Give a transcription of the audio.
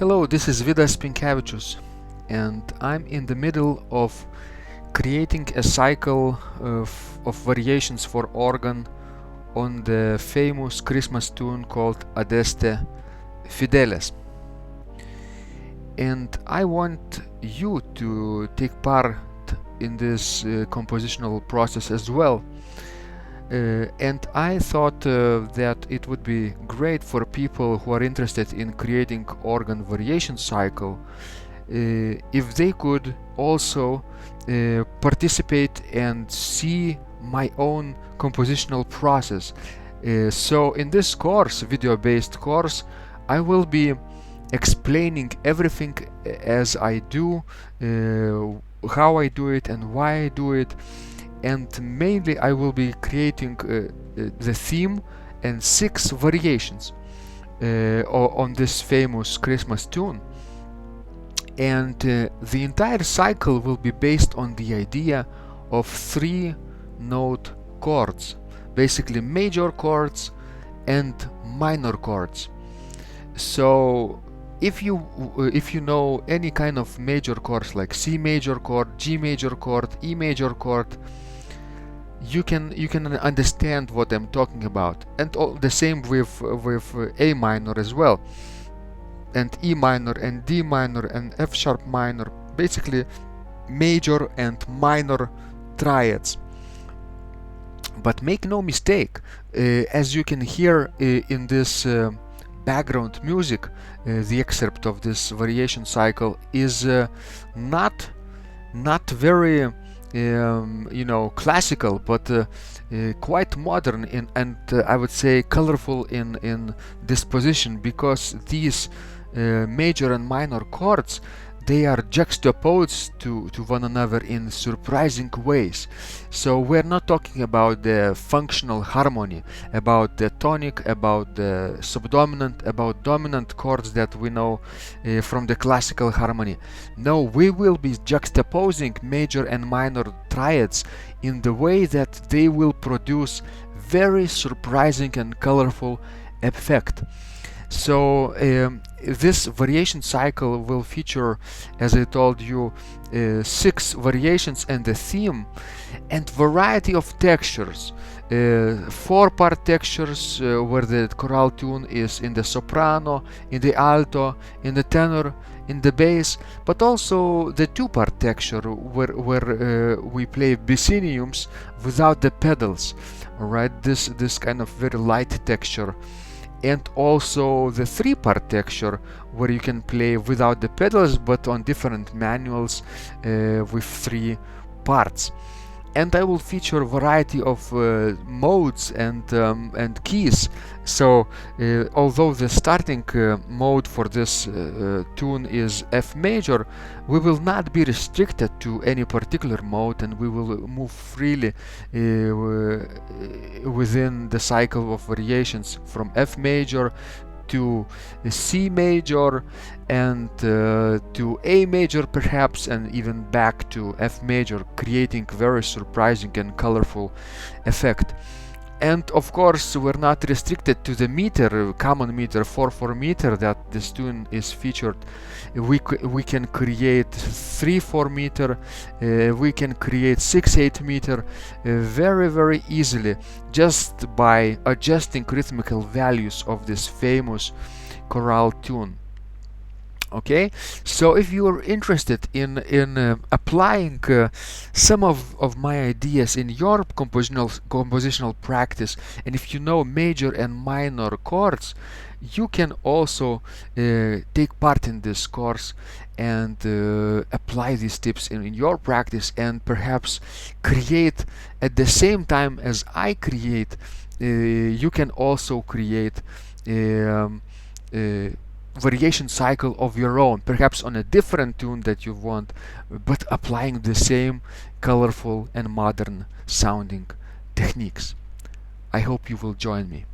Hello, this is Vidas Pinkevicius, and I'm in the middle of creating a cycle of variations for organ on the famous Christmas tune called Adeste Fideles. And I want you to take part in this compositional process as well. And I thought that it would be great for people who are interested in creating organ variation cycle if they could also participate and see my own compositional process. So in this course, video-based course, I will be explaining everything as I do, how I do it and why I do it. And mainly I will be creating the theme and 6 variations on this famous Christmas tune. And the entire cycle will be based on the idea of 3-note chords, basically major chords and minor chords. So if you know any kind of major chords like C major chord, G major chord, E major chord, you can understand what I'm talking about. And the same with A minor as well, and E minor and D minor and F sharp minor, basically major and minor triads. But make no mistake, as you can hear in this background music, the excerpt of this variation cycle is not very classical, but quite modern and I would say colorful in disposition, because these major and minor chords, they are juxtaposed to one another in surprising ways. So we're not talking about the functional harmony, about the tonic, about the subdominant, about dominant chords that we know from the classical harmony. No, we will be juxtaposing major and minor triads in the way that they will produce very surprising and colorful effect. So this variation cycle will feature, as I told you, 6 variations and a theme and variety of textures. 4-part textures where the chorale tune is in the soprano, in the alto, in the tenor, in the bass, but also the 2-part texture where we play biciniums without the pedals. All right, this kind of very light texture. And also the 3-part texture where you can play without the pedals but on different manuals with 3 parts. And I will feature a variety of modes and keys. So although the starting mode for this tune is F major, we will not be restricted to any particular mode, and we will move freely within the cycle of variations from F major to C major and to A major perhaps, and even back to F major, creating very surprising and colorful effect. And of course we're not restricted to the meter, common meter, 4/4 meter that this tune is featured. We can create 3/4 meter, we can create 6/8 meter very easily, just by adjusting rhythmical values of this famous chorale tune. Okay, so if you are interested in applying some of my ideas in your compositional practice, and if you know major and minor chords, you can also take part in this course and apply these tips in your practice, and perhaps create at the same time as I create. You can also create variation cycle of your own, perhaps on a different tune that you want, but applying the same colorful and modern sounding techniques. I hope you will join me.